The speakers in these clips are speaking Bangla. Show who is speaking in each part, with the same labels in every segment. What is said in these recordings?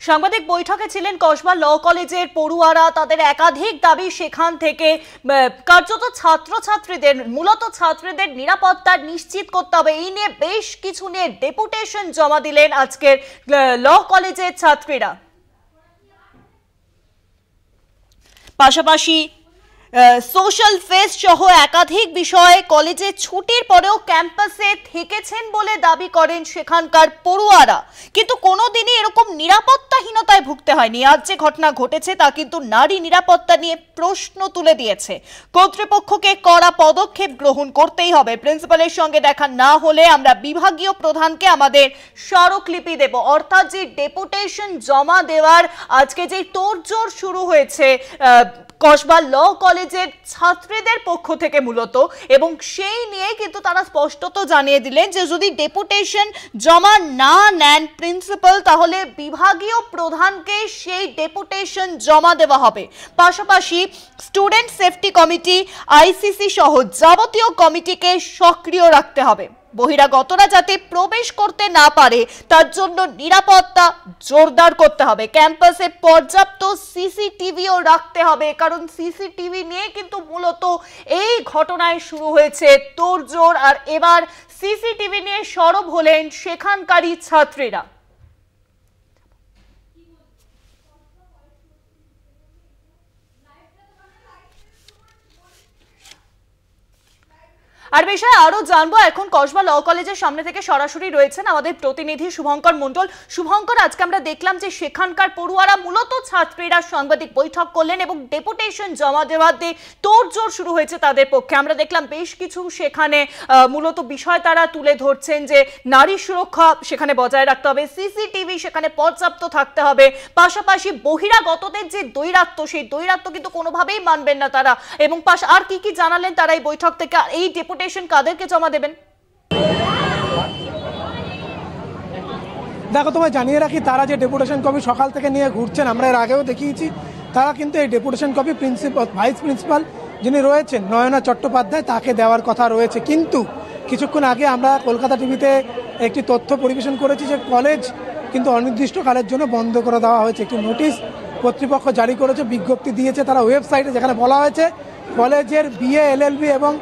Speaker 1: সাংবাদিক বৈঠকে ছিলেন কসবা ল কলেজের পড়ুয়ারা। তাদের একাধিক দাবি, সেখান থেকে কার্যত মূলত ছাত্রীদের নিরাপত্তা নিশ্চিত করতে হবে। এই নিয়ে বেশ কিছু নিয়ে ডেপুটেশন জমা দিলেন আজকের ল কলেজের ছাত্রীরা। পাশাপাশি সোশ্যাল ফেস্ট সহ একাধিক বিষয়ে কলেজে ছুটির পরেও ক্যাম্পাসে থেকেছেন বলে দাবি করেন সেখানকার পড়ুয়ারা। কিন্তু কোনোদিনই এরকম নিরাপত্তাহীনতায় ভুগতে হয়নি। আজ যে ঘটনা ঘটেছে তা কিন্তু নারী নিরাপত্তা নিয়ে প্রশ্ন তুলে দিয়েছে। কর্তৃপক্ষকে কড়া পদক্ষেপ গ্রহণ করতেই হবে। প্রিন্সিপালের সঙ্গে দেখা না হলে আমরা বিভাগীয় প্রধানকে আমাদের স্মারকলিপি দেব। অর্থাৎ যে ডেপুটেশন জমা দেওয়ার আজকে যে তোড়জোড় শুরু হয়েছে কসবা ল কলেজের ছাত্রীদের পক্ষ থেকে মূলত, এবং সেই নিয়ে কিন্তু তারা স্পষ্টত জানিয়ে দিলেন যে যদি ডেপুটেশন জমা না নেন প্রিন্সিপাল, তাহলে বিভাগীয় প্রধানকে সেই ডেপুটেশন জমা দেওয়া হবে। পাশাপাশি স্টুডেন্ট সেফটি কমিটি, আইসিসি সহ যাবতীয় কমিটিকে সক্রিয় রাখতে হবে। বহিরাগতরা যাতে প্রবেশ করতে না পারে তার জন্য নিরাপত্তা জোরদার করতে হবে। ক্যাম্পাসে পর্যাপ্ত সিসিটিভিও রাখতে হবে, কারণ সিসিটিভি নিয়ে কিন্তু মূলত এই ঘটনায় শুরু হয়েছে তোড়জোড়। আর এবার সিসিটিভি নিয়ে সরব হলেন সেখানকারই ছাত্রীরা। আর বিষয়ে আরো জানবো, এখন কসবা ল কলেজের সামনে থেকে সরাসরি রয়েছেন আমাদের প্রতিনিধি শুভঙ্কর মণ্ডল। শুভঙ্কর, আজকে আমরা দেখলাম যে সেখানকার পড়ুয়ারা মূলত ছাত্রীরা সাংবাদিক বৈঠক করলেন এবং ডেপুটেশন জমা দেওয়াতে তোড়জোড় শুরু হয়েছে তাদের পক্ষে। আমরা দেখলাম বেশ কিছু সেখানে মূলত বিষয় তারা তুলে ধরছেন যে নারী সুরক্ষা সেখানে বজায় রাখতে হবে, সিসিটিভি সেখানে পর্যাপ্ত থাকতে হবে। পাশাপাশি বহিরাগতদের যে দৈরাত্য, সেই দৈরাত্য কিন্তু কোনোভাবেই মানবেন না তারা। এবং আর কি কি জানালেন তারা এই বৈঠক থেকে, এই ডেপুটেশন কাদেরকে জমা দেবেন?
Speaker 2: দেখো, তোমায় জানিয়ে রাখি, তারা যে ডেপুটেশন কপি সকাল থেকে নিয়ে ঘুরছেন, আমরা এর আগেও দেখিয়েছি, তারা কিন্তু এই ডেপুটেশন কপি ভাইস প্রিন্সিপাল যিনি রয়েছেন নয়না চট্টোপাধ্যায় তাকে দেওয়ার কথা রয়েছে। কিন্তু কিছুক্ষণ আগে আমরা কলকাতা টিভিতে একটি তথ্য পরিবেশন করেছি যে কলেজ কিন্তু অনির্দিষ্টকালের জন্য বন্ধ করে দেওয়া হয়েছে। একটি নোটিশ কর্তৃপক্ষ জারি করেছে, বিজ্ঞপ্তি দিয়েছে তারা ওয়েবসাইটে, যেখানে বলা হয়েছে কলেজের বিএ, এলএলবি এবং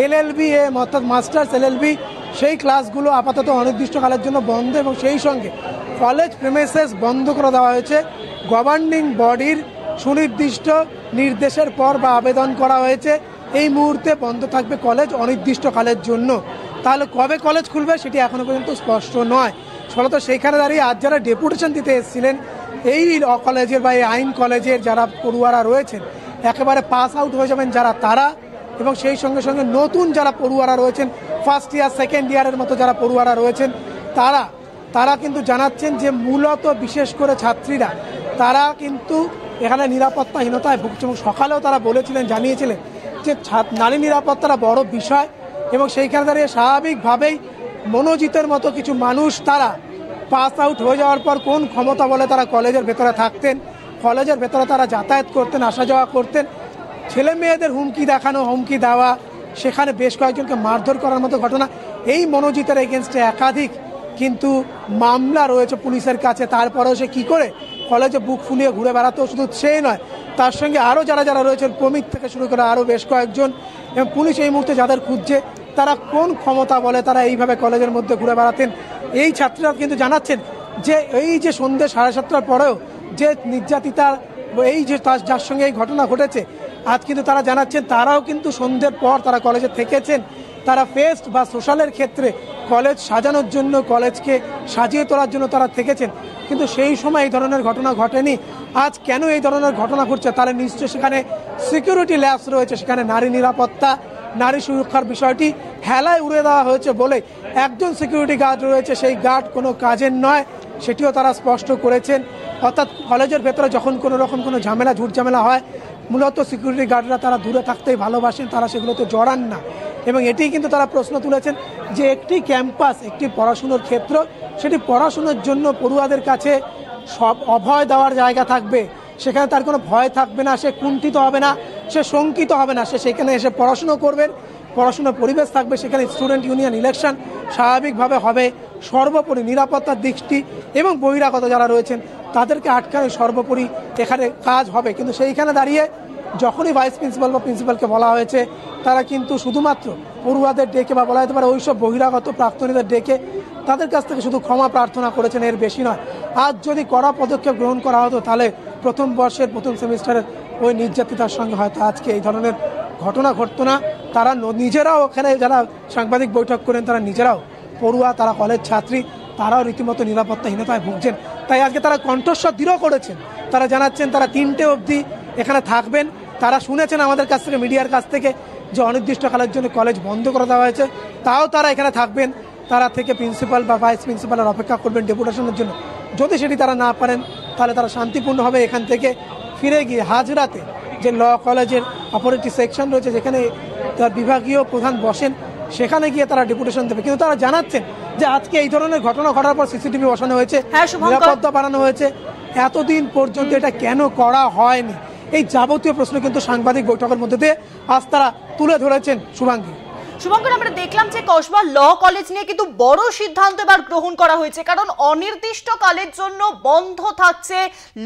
Speaker 2: এলএলবি অর্থাৎ মাস্টার্স এলএলবি সেই ক্লাসগুলো আপাতত অনির্দিষ্টকালের জন্য বন্ধ, এবং সেই সঙ্গে কলেজ প্রেমিসেস বন্ধ করে দেওয়া হয়েছে। গভর্নিং বডির সুনির্দিষ্ট নির্দেশের পর বা আবেদন করা হয়েছে এই মুহূর্তে বন্ধ থাকবে কলেজ অনির্দিষ্টকালের জন্য। তাহলে কবে কলেজ খুলবে সেটি এখনো পর্যন্ত স্পষ্ট নয়। ফলত সেইখানে দাঁড়িয়ে আজ যারা ডেপুটেশন দিতে এসেছিলেন এই কলেজের বা এই আইন কলেজের যারা পড়ুয়ারা রয়েছেন, একেবারে পাস আউট হয়ে যাবেন যারা, তারা, এবং সেই সঙ্গে সঙ্গে নতুন যারা পড়ুয়ারা রয়েছেন, ফার্স্ট ইয়ার সেকেন্ড ইয়ারের মতো যারা পড়ুয়ারা রয়েছেন, তারা কিন্তু জানাচ্ছেন যে মূলত বিশেষ করে ছাত্রীরা তারা কিন্তু এখানে নিরাপত্তাহীনতায় ভুগছে। এবং সকালেও তারা বলেছিলেন, জানিয়েছিলেন যে নারী নিরাপত্তাটা বড় বিষয়, এবং সেইখানে দাঁড়িয়ে স্বাভাবিকভাবেই মনোজিতের মতো কিছু মানুষ তারা পাস আউট হয়ে যাওয়ার পর কোন ক্ষমতা বলে তারা কলেজের ভেতরে থাকতেন, কলেজের ভেতরে তারা যাতায়াত করতেন, আসা যাওয়া করতেন, ছেলে মেয়েদের হুমকি দেখানো, হুমকি দেওয়া, সেখানে বেশ কয়েকজনকে মারধর করার মতো ঘটনা। এই মনোজিতের এগেনস্টে একাধিক কিন্তু মামলা রয়েছে পুলিশের কাছে। তারপরেও সে কী করে কলেজে বুক ফুলিয়ে ঘুরে বেড়াতো, শুধু সেই নয়, তার সঙ্গে আরও যারা রয়েছেন, প্রমিত থেকে শুরু করে আরও বেশ কয়েকজন, এবং পুলিশ এই মুহূর্তে যাদের খুঁজছে তারা কোন ক্ষমতা বলে তারা এইভাবে কলেজের মধ্যে ঘুরে বেড়াতেন। এই ছাত্রীরা কিন্তু জানাচ্ছেন যে এই যে সন্ধ্যে 7:30টার পরেও যে নির্যাতিতা, এই যে যার সঙ্গে এই ঘটনা ঘটেছে, আজ কিন্তু তারা জানাচ্ছেন তারাও কিন্তু সন্ধ্যের পর তারা কলেজে থেকেছেন। তারা ফেস্ট বা সোশ্যালের ক্ষেত্রে কলেজ সাজানোর জন্য, কলেজকে সাজিয়ে তোলার জন্য তারা থেকেছেন, কিন্তু সেই সময় এই ধরনের ঘটনা ঘটেনি। আজ কেন এই ধরনের ঘটনা ঘটছে? তাহলে নিশ্চয়ই সেখানে সিকিউরিটি ল্যাপস রয়েছে, সেখানে নারী নিরাপত্তা, নারী সুরক্ষার বিষয়টি হেলায় উড়ে দেওয়া হয়েছে বলে একজন সিকিউরিটি গার্ড রয়েছে, সেই গার্ড কোনো কাজের নয়, সেটিও তারা স্পষ্ট করেছেন। অর্থাৎ কলেজের ভেতরে যখন কোনো রকম কোনো ঝামেলা ঝুটঝামেলা হয়, মূলত সিকিউরিটি গার্ডরা তারা দূরে থাকতেই ভালোবাসেন, তারা সেগুলোতে জড়ান না। এবং এটি কিন্তু তারা প্রশ্ন তুলেছেন যে একটি ক্যাম্পাস, একটি পড়াশুনোর ক্ষেত্র, সেটি পড়াশুনোর জন্য পড়ুয়াদের কাছে সব অভয় দেওয়ার জায়গা থাকবে, সেখানে তার কোনো ভয় থাকবে না, সে কুণ্ঠিত হবে না, সে শঙ্কিত হবে না, সে সেখানে এসে পড়াশুনো করবেন, পড়াশোনার পরিবেশ থাকবে, সেখানে স্টুডেন্ট ইউনিয়ন ইলেকশন স্বাভাবিকভাবে হবে। সর্বোপরি নিরাপত্তার দিকটি এবং বহিরাগত যারা রয়েছেন তাদেরকে আটকানো সর্বোপরি এখানে কাজ হবে। কিন্তু সেইখানে দাঁড়িয়ে যখনই ভাইস প্রিন্সিপাল বা প্রিন্সিপালকে বলা হয়েছে, তারা কিন্তু শুধুমাত্র পড়ুয়াদের ডেকে বা বলা যেতে পারে ওইসব বহিরাগত প্রাক্তনীদের ডেকে তাদের কাছ থেকে শুধু ক্ষমা প্রার্থনা করেছেন, এর বেশি নয়। আজ যদি কড়া পদক্ষেপ গ্রহণ করা হতো, তাহলে প্রথম বর্ষের প্রথম সেমিস্টারের ওই নির্যাতিতার সঙ্গে হয়তো আজকে এই ধরনের ঘটনা ঘটতো না। তারা নিজেরাও ওখানে যারা সাংবাদিক বৈঠক করেন, তারা নিজেরাও পড়ুয়া, তারা কলেজ ছাত্রী, তারাও রীতিমতো নিরাপত্তাহীনতায় ভুগছেন। তাই আজকে তারা কণ্ঠস্বর দৃঢ় করেছেন, তারা জানাচ্ছেন তারা 3টে অবধি এখানে থাকবেন। তারা শুনেছেন আমাদের কাছ থেকে, মিডিয়ার কাছ থেকে, যে অনির্দিষ্টকালের জন্য কলেজ বন্ধ করে দেওয়া হয়েছে, তাও তারা এখানে থাকবেন। তারা থেকে প্রিন্সিপাল বা ভাইস প্রিন্সিপালের অপেক্ষা করবেন ডেপুটেশনের জন্য। যদি সেটি তারা না পারেন, তাহলে তারা শান্তিপূর্ণভাবে এখান থেকে ফিরে গিয়ে হাজরাতে যে ল কলেজের অপরেটিভ সেকশন রয়েছে, যেখানে তার বিভাগীয় প্রধান বসেন, সেখানে গিয়ে তারা ডেপুটেশন দেবে। কিন্তু তারা জানাচ্ছেন যে আজকে এই ধরনের ঘটনা ঘটার পর সিসিটিভি বসানো হয়েছে, নিরাপত্তা বাড়ানো হয়েছে, এতদিন পর্যন্ত এটা কেন করা হয়নি, এই যাবতীয় প্রশ্ন কিন্তু সাংবাদিক বৈঠকের মধ্যে দিয়ে আজ তারা তুলে ধরেছেন।
Speaker 1: শুভঙ্কর, আমরা দেখলাম যে কসবা ল কলেজ নিয়ে কিন্তু বড় সিদ্ধান্ত এবার গ্রহণ করা হয়েছে, কারণ অনির্দিষ্টকালের জন্য বন্ধ থাকছে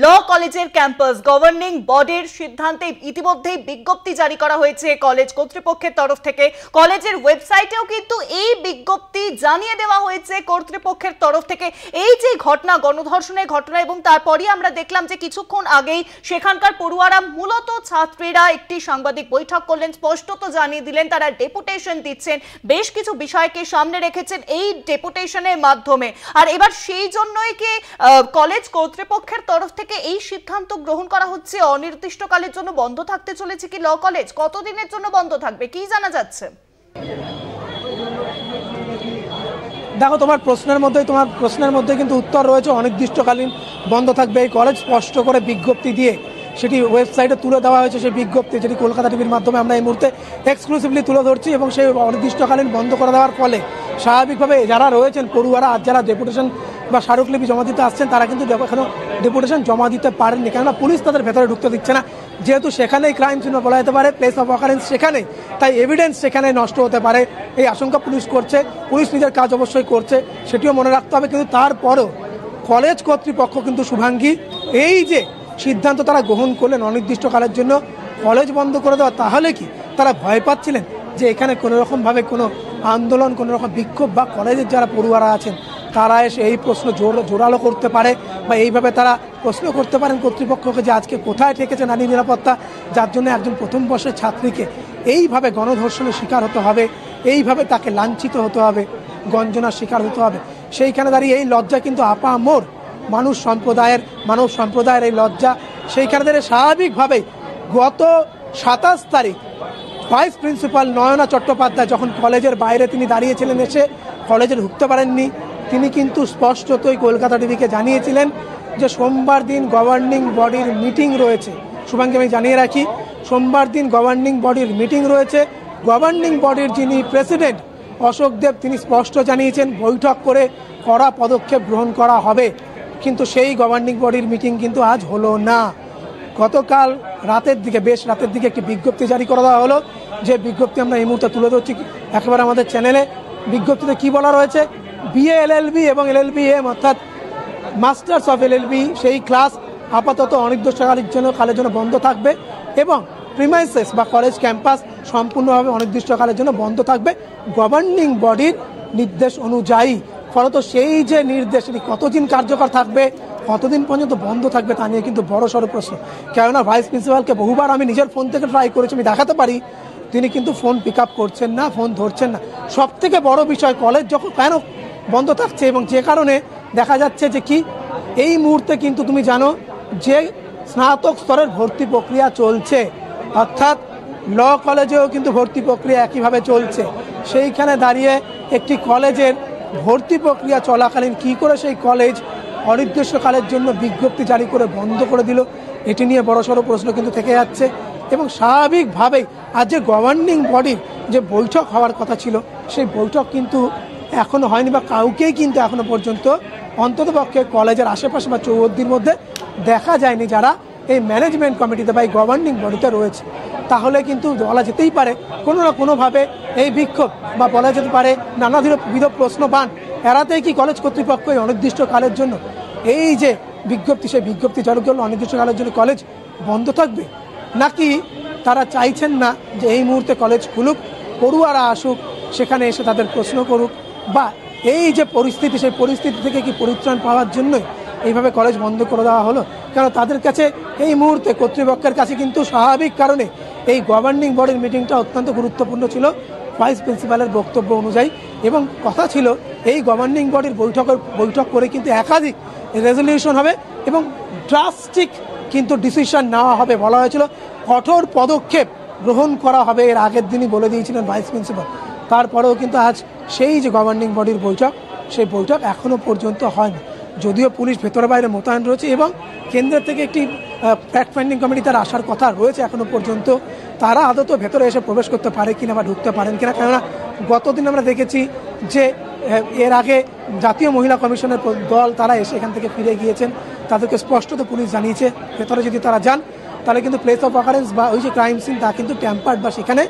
Speaker 1: ল কলেজের ক্যাম্পাস। গভর্নিং বডির সিদ্ধান্তে ইতিমধ্যেই বিজ্ঞপ্তি জারি করা হয়েছে কলেজ কর্তৃপক্ষের তরফ থেকে। কলেজের ওয়েবসাইটেও কিন্তু এই বিজ্ঞপ্তি জানিয়ে দেওয়া হয়েছে কর্তৃপক্ষের তরফ থেকে। এই যে ঘটনা, গণধর্ষণের ঘটনা, এবং তারপরই আমরা দেখলাম যে কিছুক্ষণ আগেই সেখানকার পড়ুয়ারা, মূলত ছাত্রীরা একটি সাংবাদিক বৈঠক করলেন, স্পষ্টত জানিয়ে দিলেন তারা ডেপুটেশন দিচ্ছেন, বেশ কিছু বিষয়কে সামনে রেখেছেন এই ডেপুটেশনের মাধ্যমে। আর এবার সেই জন্যই কি কলেজ কর্তৃপক্ষের তরফ থেকে এই সিদ্ধান্ত গ্রহণ করা হচ্ছে, অনির্দিষ্টকালের জন্য বন্ধ থাকতে চলেছে কি ল কলেজ? কতদিনের জন্য বন্ধ থাকবে, কি জানা যাচ্ছে?
Speaker 2: দেখো, তোমার প্রশ্নের মধ্যে কিন্তু উত্তর রয়েছে। অনির্দিষ্টকালীন বন্ধ থাকবে এই কলেজ, স্পষ্ট করে বিজ্ঞপ্তি দিয়ে সেটি ওয়েবসাইটে তুলে দেওয়া হয়েছে। সেই বিজ্ঞপ্তি, যেটি কলকাতা টিভির মাধ্যমে আমরা এই মুহূর্তে এক্সক্লুসিভলি তুলে ধরছি, এবং সেই অনির্দিষ্টকালীন বন্ধ করে দেওয়ার ফলে স্বাভাবিকভাবে যারা রয়েছেন পড়ুয়ারা, আজ যারা ডেপুটেশন বা স্মারকলিপি জমা দিতে আসছেন, তারা কিন্তু এখনও ডেপুটেশন জমা দিতে পারেননি, কেননা পুলিশ তাদের ভেতরে ঢুকতে দিচ্ছে না। যেহেতু সেখানেই ক্রাইম সিন বলা যেতে পারে, প্লেস অফ অকারেন্স সেখানেই, তাই এভিডেন্স সেখানে নষ্ট হতে পারে, এই আশঙ্কা পুলিশ করছে। পুলিশ নিজের কাজ অবশ্যই করছে, সেটিও মনে রাখতে হবে। কিন্তু তারপরও কলেজ কর্তৃপক্ষ কিন্তু শুভাঙ্গী, এই যে সিদ্ধান্ত তারা গ্রহণ করলেন অনির্দিষ্টকালের জন্য কলেজ বন্ধ করে দেওয়া, তাহলে কি তারা ভয় পাচ্ছিলেন যে এখানে কোনো রকমভাবে কোনো আন্দোলন, কোনো রকম বিক্ষোভ বা কলেজের যারা পড়ুয়ারা আছেন তারা এসে এই প্রশ্ন জোরালো করতে পারে, বা এইভাবে তারা প্রশ্ন করতে পারেন কর্তৃপক্ষকে যে আজকে কোথায় ঠেকেছে নারী নিরাপত্তা, যার জন্য একজন প্রথম বর্ষের ছাত্রীকে এইভাবে গণধর্ষণের শিকার হতে হবে, এইভাবে তাকে লাঞ্ছিত হতে হবে, গঞ্জনার শিকার হতে হবে। সেইখানে দাঁড়িয়ে এই লজ্জা কিন্তু আপামর মানব সম্প্রদায়ের এই লজ্জা। সেইখানে দাঁড়িয়ে স্বাভাবিকভাবেই গত 27 তারিখ ভাইস প্রিন্সিপাল নয়না চট্টোপাধ্যায় যখন কলেজের বাইরে তিনি দাঁড়িয়েছিলেন, এসে কলেজে ঢুকতে পারেননি, তিনি কিন্তু স্পষ্টতই কলকাতা টিভিকে জানিয়েছিলেন যে সোমবার দিন গভর্নিং বডির মিটিং রয়েছে। শুভাঙ্গী, আমি জানিয়ে রাখি, সোমবার দিন গভর্নিং বডির মিটিং রয়েছে। গভর্নিং বডির যিনি প্রেসিডেন্ট অশোক দেব, তিনি স্পষ্ট জানিয়েছেন বৈঠক করে কড়া পদক্ষেপ গ্রহণ করা হবে। কিন্তু সেই গভর্নিং বডির মিটিং কিন্তু আজ হলো না। গতকাল বেশ রাতের দিকে একটি বিজ্ঞপ্তি জারি করে দেওয়া হলো, যে বিজ্ঞপ্তি আমরা এই মুহূর্তে তুলে ধরছি একেবারে আমাদের চ্যানেলে। বিজ্ঞপ্তিতে কি বলা রয়েছে? বিএ এলএলবি এবং LLB-M অর্থাৎ মাস্টার্স অফ LLB সেই ক্লাস আপাতত অনির্দিষ্টকালের জন্য বন্ধ থাকবে, এবং প্রিমাইসেস বা কলেজ ক্যাম্পাস সম্পূর্ণভাবে অনির্দিষ্টকালের জন্য বন্ধ থাকবে গভর্নিং বডির নির্দেশ অনুযায়ী। ফলত সেই যে নির্দেশ, এটি কতদিন কার্যকর থাকবে, কতদিন পর্যন্ত বন্ধ থাকবে, তা নিয়ে কিন্তু বড়সড় প্রশ্ন। কেননা ভাইস প্রিন্সিপালকে বহুবার আমি নিজের ফোন থেকে ট্রাই করেছি, আমি দেখাতে পারি, তিনি কিন্তু ফোন পিক আপ করছেন না, ফোন ধরছেন না। সব থেকে বড় বিষয়, কলেজ যখন কেন বন্ধ থাকছে, এবং যে কারণে দেখা যাচ্ছে যে কি এই মুহূর্তে কিন্তু তুমি জানো যে স্নাতক স্তরের ভর্তি প্রক্রিয়া চলছে, অর্থাৎ ল কলেজেও কিন্তু ভর্তি প্রক্রিয়া একইভাবে চলছে। সেইখানে দাঁড়িয়ে একটি কলেজের ভর্তি প্রক্রিয়া চলাকালীন কি করে সেই কলেজ অনির্দিষ্টকালের জন্য বিজ্ঞপ্তি জারি করে বন্ধ করে দিল, এটি নিয়ে বড়সড় প্রশ্ন কিন্তু থেকে যাচ্ছে। এবং স্বাভাবিকভাবেই আজ যে গভর্নিং বডির যে বৈঠক হওয়ার কথা ছিল, সেই বৈঠক কিন্তু এখনও হয়নি, বা কাউকেই কিন্তু এখনও পর্যন্ত অন্ততপক্ষে কলেজের আশেপাশে বা চৌহদ্দির মধ্যে দেখা যায়নি যারা এই ম্যানেজমেন্ট কমিটিতে বা এই গভর্নিং বডিতে রয়েছে। তাহলে কিন্তু বলা যেতেই পারে কোনো না কোনোভাবে এই বিক্ষোভ, বা বলা যেতে পারে নানাবিধ প্রশ্নবাণ এড়াতেই কি কলেজ কর্তৃপক্ষ এই অনির্দিষ্টকালের জন্য এই যে বিজ্ঞপ্তি, সেই বিজ্ঞপ্তি জারি করলে অনির্দিষ্টকালের জন্য কলেজ বন্ধ থাকবে, নাকি তারা চাইছেন না যে এই মুহূর্তে কলেজ খুলুক, পড়ুয়ারা আসুক, সেখানে এসে তাদের প্রশ্ন করুক, বা এই যে পরিস্থিতি সেই পরিস্থিতি থেকে কি পরিত্রাণ পাওয়ার জন্যই এইভাবে কলেজ বন্ধ করে দেওয়া হলো? কারণ তাদের কাছে এই মুহূর্তে কর্তৃপক্ষের কাছে কিন্তু স্বাভাবিক কারণে এই গভর্নিং বডির মিটিংটা অত্যন্ত গুরুত্বপূর্ণ ছিল ভাইস প্রিন্সিপালের বক্তব্য অনুযায়ী, এবং কথা ছিল এই গভর্নিং বডির বৈঠক করে কিন্তু একাধিক রেজলিউশন হবে এবং ড্রাস্টিক কিন্তু ডিসিশন নেওয়া হবে। বলা হয়েছিল কঠোর পদক্ষেপ গ্রহণ করা হবে, এর আগের দিনই বলে দিয়েছিলেন ভাইস প্রিন্সিপাল। তারপরেও কিন্তু আজ সেই যে গভর্নিং বডির বৈঠক, সেই বৈঠক এখনও পর্যন্ত হয়নি। যদিও পুলিশ ভেতরে বাইরে মোতায়েন রয়েছে এবং কেন্দ্রের থেকে একটি ফ্যাক্ট ফাইন্ডিং কমিটি তার আসার কথা রয়েছে, এখনও পর্যন্ত তারা আদত ভেতরে এসে প্রবেশ করতে পারে কিনা বা ঢুকতে পারেন কিনা। কেননা গতদিন আমরা দেখেছি যে এর আগে জাতীয় মহিলা কমিশনের দল তারা এসে এখান থেকে ফিরে গিয়েছেন, তাদেরকে স্পষ্টত পুলিশ জানিয়েছে ভেতরে যদি তারা যান তাহলে কিন্তু প্লেস অফ অকারেন্স বা ওই যে ক্রাইম সিন তা কিন্তু ট্যাম্পার্ড বা সেখানে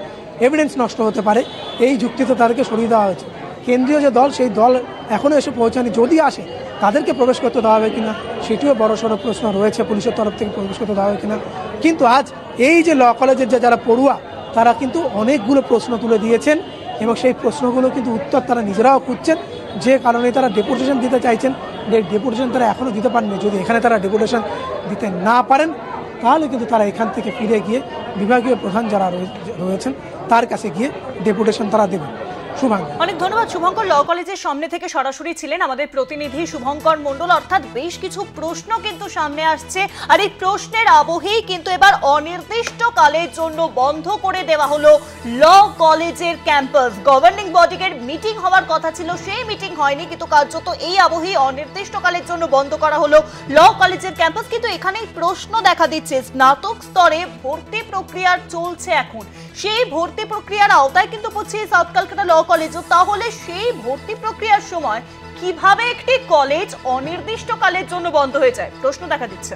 Speaker 2: এভিডেন্স নষ্ট হতে পারে, এই যুক্তিতে তাদেরকে সরিয়ে দেওয়া হয়েছে। কেন্দ্রীয় যে দল, সেই দল এখনও এসে পৌঁছায়নি, যদি আসে তাদেরকে প্রবেশ করতে দেওয়া হবে কিনা সেটিও বড়সড় প্রশ্ন রয়েছে, পুলিশের তরফ থেকে প্রবেশ করতে দেওয়া হবে কিনা। কিন্তু আজ এই যে ল কলেজের যারা পড়ুয়া তারা কিন্তু অনেকগুলো প্রশ্ন তুলে দিয়েছেন এবং সেই প্রশ্নগুলো কিন্তু উত্তর তারা নিজেরাও খুঁজছেন, যে কারণে তারা ডেপুটেশন দিতে চাইছেন। যে ডেপুটেশন তারা এখনও দিতে পারেননি, যদি এখানে তারা ডেপুটেশন দিতে না পারেন তাহলে কিন্তু তারা এখান থেকে ফিরে গিয়ে বিভাগীয় প্রধান যারা রয়েছেন তার কাছে গিয়ে ডেপুটেশন তারা দেবেন।
Speaker 1: অনেক ধন্যবাদ শুভঙ্কর। ল কলেজের সামনে থেকে সরাসরি ছিলেন আমাদের প্রতিনিধি শুভঙ্কর মণ্ডল। অর্থাৎ বেশ কিছু প্রশ্ন কিন্তু সামনে আসছে, আর এই প্রশ্নের আবহেই কিন্তু এবার অনির্দিষ্টকালের জন্য বন্ধ করে দেওয়া হলো ল কলেজের ক্যাম্পাস। গভর্নিং বডির মিটিং হওয়ার কথা ছিল, সেই মিটিং হয়নি, কিন্তু কার্যত এই আবহেই অনির্দিষ্টকালের জন্য বন্ধ করা হলো ল কলেজের ক্যাম্পাস। কিন্তু এখানেই প্রশ্ন দেখা দিচ্ছে, স্নাতক স্তরে ভর্তি প্রক্রিয়া চলছে এখন, সেই ভর্তি প্রক্রিয়ার আওতায় কিন্তু পড়ছে সাউথ ক্যালকাটা ল কলেজও। তাহলে সেই ভর্তি প্রক্রিয়ার সময় কিভাবে একটি কলেজ অনির্দিষ্টকালের জন্য বন্ধ হয়ে যায়, প্রশ্ন দেখা দিচ্ছে।